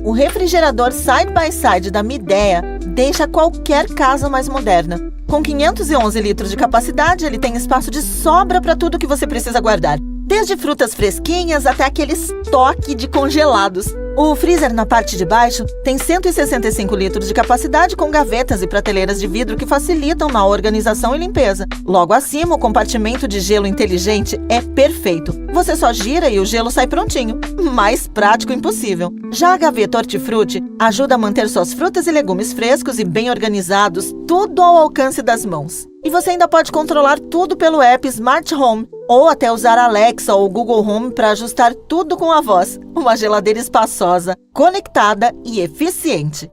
O refrigerador Side by Side da Midea deixa qualquer casa mais moderna. Com 511 litros de capacidade, ele tem espaço de sobra para tudo que você precisa guardar. Desde frutas fresquinhas até aquele estoque de congelados. O freezer na parte de baixo tem 165 litros de capacidade com gavetas e prateleiras de vidro que facilitam na organização e limpeza. Logo acima, o compartimento de gelo inteligente é perfeito. Você só gira e o gelo sai prontinho. Mais prático impossível. Já a gaveta hortifruti ajuda a manter suas frutas e legumes frescos e bem organizados, tudo ao alcance das mãos. E você ainda pode controlar tudo pelo app Smart Home, ou até usar a Alexa ou o Google Home para ajustar tudo com a voz. Uma geladeira espaçosa, conectada e eficiente.